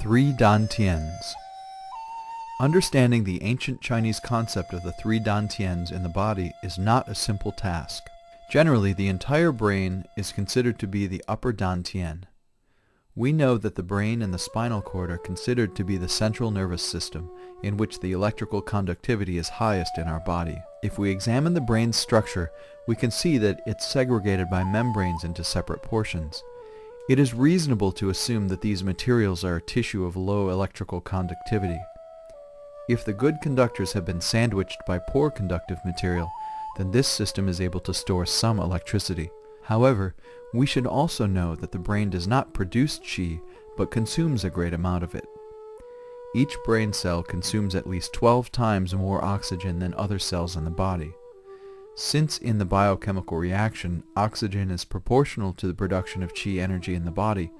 Three Dantians. Understanding the ancient Chinese concept of the three dantians in the body is not a simple task. Generally, the entire brain is considered to be the upper dantian. We know that the brain and the spinal cord are considered to be the central nervous system, in which the electrical conductivity is highest in our body. If we examine the brain's structure, we can see that it's segregated by membranes into separate portions. It is reasonable to assume that these materials are a tissue of low electrical conductivity. If the good conductors have been sandwiched by poor conductive material, then this system is able to store some electricity. However, we should also know that the brain does not produce qi, but consumes a great amount of it. Each brain cell consumes at least 12 times more oxygen than other cells in the body. Since in the biochemical reaction, oxygen is proportional to the production of qi energy in the body,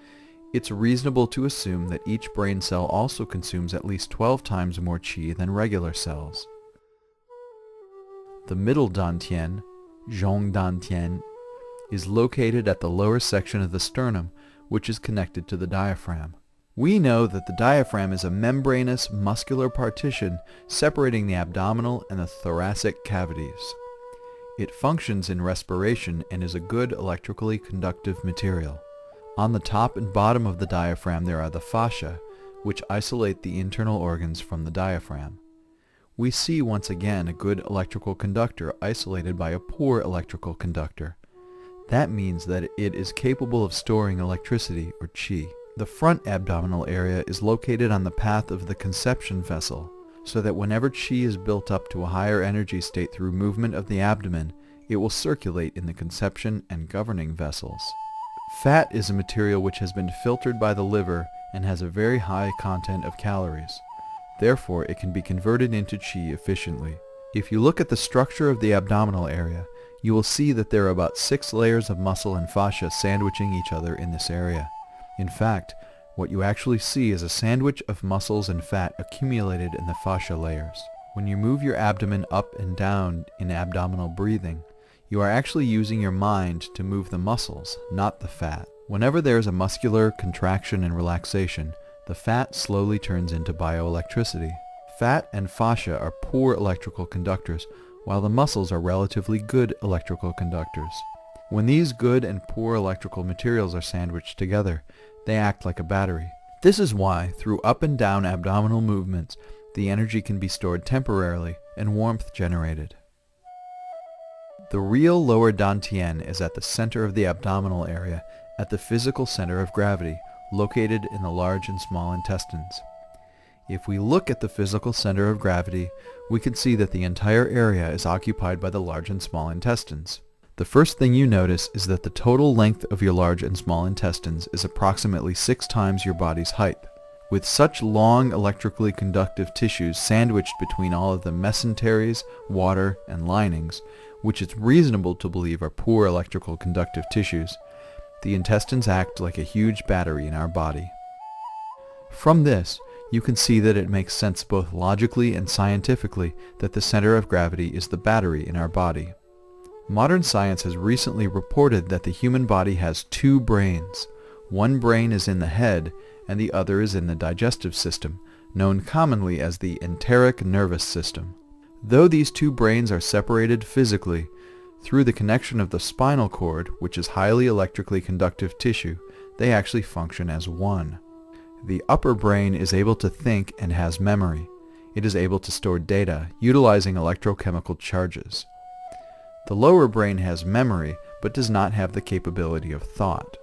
it's reasonable to assume that each brain cell also consumes at least 12 times more qi than regular cells. The middle dantian, Zhong-Dantian, is located at the lower section of the sternum, which is connected to the diaphragm. We know that the diaphragm is a membranous muscular partition separating the abdominal and the thoracic cavities. It functions in respiration and is a good electrically conductive material. On the top and bottom of the diaphragm there are the fascia, which isolate the internal organs from the diaphragm. We see once again a good electrical conductor isolated by a poor electrical conductor. That means that it is capable of storing electricity, or qi. The front abdominal area is located on the path of the conception vessel, so that whenever qi is built up to a higher energy state through movement of the abdomen, it will circulate in the conception and governing vessels. Fat is a material which has been filtered by the liver and has a very high content of calories. Therefore, it can be converted into qi efficiently. If you look at the structure of the abdominal area, you will see that there are about 6 layers of muscle and fascia sandwiching each other in this area. In fact, what you actually see is a sandwich of muscles and fat accumulated in the fascia layers. When you move your abdomen up and down in abdominal breathing, you are actually using your mind to move the muscles, not the fat. Whenever there is a muscular contraction and relaxation, the fat slowly turns into bioelectricity. Fat and fascia are poor electrical conductors, while the muscles are relatively good electrical conductors. When these good and poor electrical materials are sandwiched together, they act like a battery. This is why, through up and down abdominal movements, the energy can be stored temporarily and warmth generated. The real lower dantian is at the center of the abdominal area, at the physical center of gravity, located in the large and small intestines. If we look at the physical center of gravity, we can see that the entire area is occupied by the large and small intestines. The first thing you notice is that the total length of your large and small intestines is approximately 6 times your body's height. With such long electrically conductive tissues sandwiched between all of the mesenteries, water, and linings, which it's reasonable to believe are poor electrical conductive tissues, the intestines act like a huge battery in our body. From this, you can see that it makes sense both logically and scientifically that the center of gravity is the battery in our body. Modern science has recently reported that the human body has 2 brains. One brain is in the head, and the other is in the digestive system, known commonly as the enteric nervous system. Though these 2 brains are separated physically, through the connection of the spinal cord, which is highly electrically conductive tissue, they actually function as one. The upper brain is able to think and has memory. It is able to store data, utilizing electrochemical charges. The lower brain has memory, but does not have the capability of thought.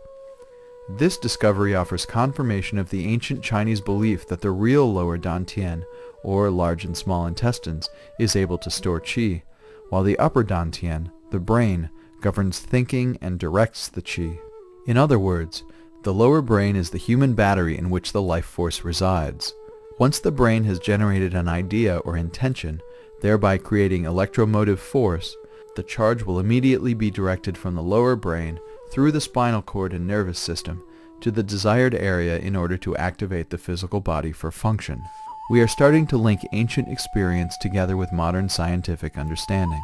This discovery offers confirmation of the ancient Chinese belief that the real lower dantian, or large and small intestines, is able to store qi, while the upper dantian, the brain, governs thinking and directs the qi. In other words, the lower brain is the human battery in which the life force resides. Once the brain has generated an idea or intention, thereby creating electromotive force, the charge will immediately be directed from the lower brain through the spinal cord and nervous system to the desired area in order to activate the physical body for function. We are starting to link ancient experience together with modern scientific understanding.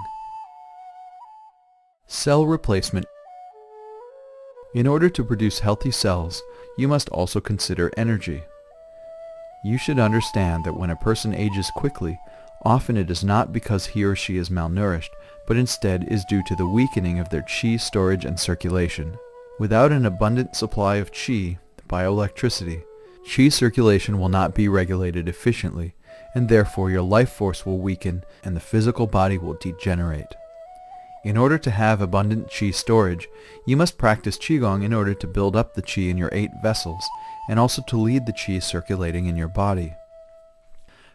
Cell replacement. In order to produce healthy cells, you must also consider energy. You should understand that when a person ages quickly, often it is not because he or she is malnourished, but instead is due to the weakening of their qi storage and circulation. Without an abundant supply of qi, bioelectricity, qi circulation will not be regulated efficiently, and therefore your life force will weaken and the physical body will degenerate. In order to have abundant qi storage, you must practice qigong in order to build up the qi in your 8 vessels, and also to lead the qi circulating in your body.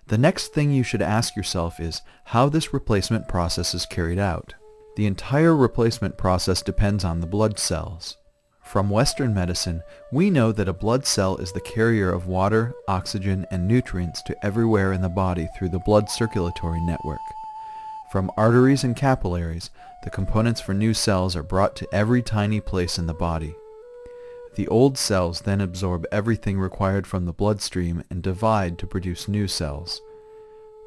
The next thing you should ask yourself is how this replacement process is carried out. The entire replacement process depends on the blood cells. From Western medicine, we know that a blood cell is the carrier of water, oxygen, and nutrients to everywhere in the body through the blood circulatory network. From arteries and capillaries, the components for new cells are brought to every tiny place in the body. The old cells then absorb everything required from the bloodstream and divide to produce new cells.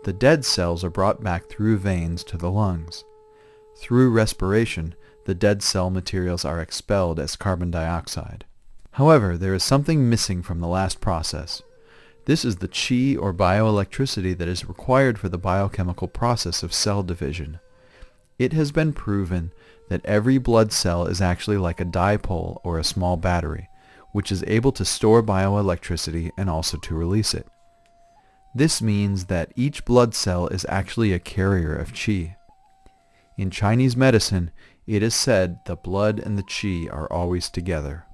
The dead cells are brought back through veins to the lungs. Through respiration, the dead cell materials are expelled as carbon dioxide. However, there is something missing from the last process. This is the qi or bioelectricity that is required for the biochemical process of cell division. It has been proven that every blood cell is actually like a dipole or a small battery, which is able to store bioelectricity and also to release it. This means that each blood cell is actually a carrier of qi. In Chinese medicine, it is said the blood and the qi are always together.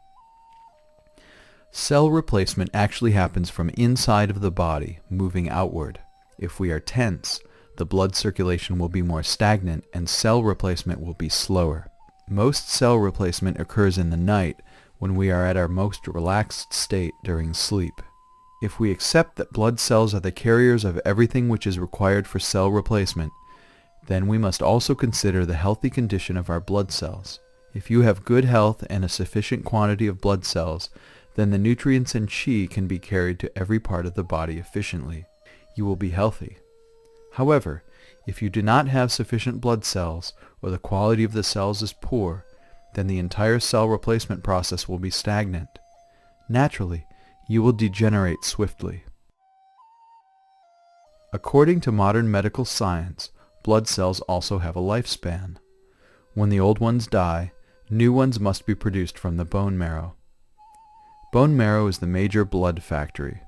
Cell replacement actually happens from inside of the body, moving outward. If we are tense, the blood circulation will be more stagnant and cell replacement will be slower. Most cell replacement occurs in the night when we are at our most relaxed state during sleep. If we accept that blood cells are the carriers of everything which is required for cell replacement, then we must also consider the healthy condition of our blood cells. If you have good health and a sufficient quantity of blood cells, then the nutrients and qi can be carried to every part of the body efficiently. You will be healthy. However, if you do not have sufficient blood cells, or the quality of the cells is poor, then the entire cell replacement process will be stagnant. Naturally, you will degenerate swiftly. According to modern medical science, blood cells also have a lifespan. When the old ones die, new ones must be produced from the bone marrow. Bone marrow is the major blood factory.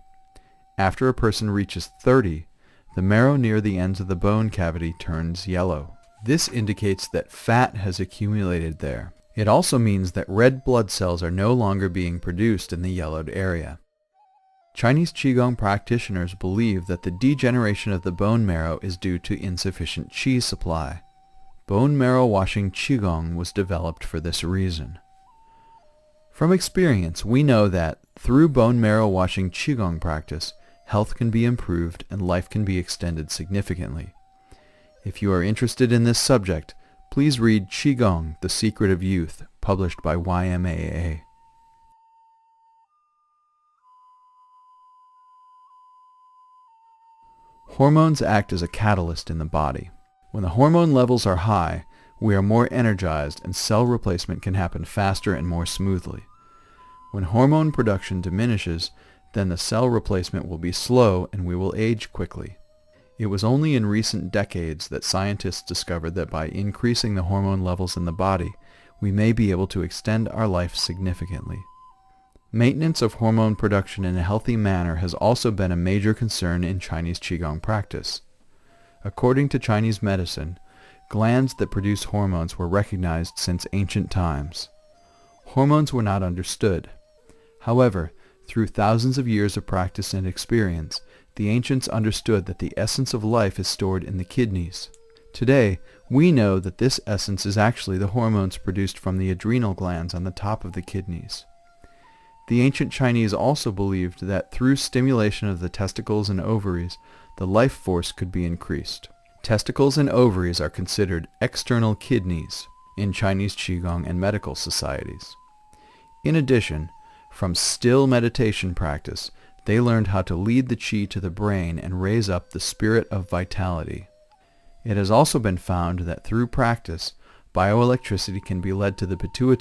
After a person reaches 30, the marrow near the ends of the bone cavity turns yellow. This indicates that fat has accumulated there. It also means that red blood cells are no longer being produced in the yellowed area. Chinese Qigong practitioners believe that the degeneration of the bone marrow is due to insufficient qi supply. Bone marrow washing Qigong was developed for this reason. From experience, we know that through bone marrow washing Qigong practice, health can be improved and life can be extended significantly. If you are interested in this subject, please read QiGong, The Secret of Youth, published by YMAA. Hormones act as a catalyst in the body. When the hormone levels are high, we are more energized and cell replacement can happen faster and more smoothly. When hormone production diminishes, then the cell replacement will be slow and we will age quickly. It was only in recent decades that scientists discovered that by increasing the hormone levels in the body, we may be able to extend our life significantly. Maintenance of hormone production in a healthy manner has also been a major concern in Chinese Qigong practice. According to Chinese medicine, glands that produce hormones were recognized since ancient times. Hormones were not understood. However, through thousands of years of practice and experience, the ancients understood that the essence of life is stored in the kidneys. Today, we know that this essence is actually the hormones produced from the adrenal glands on the top of the kidneys. The ancient Chinese also believed that through stimulation of the testicles and ovaries, the life force could be increased. Testicles and ovaries are considered external kidneys in Chinese Qigong and medical societies. In addition, from still meditation practice, they learned how to lead the qi to the brain and raise up the spirit of vitality. It has also been found that through practice, bioelectricity can be led to the pituitary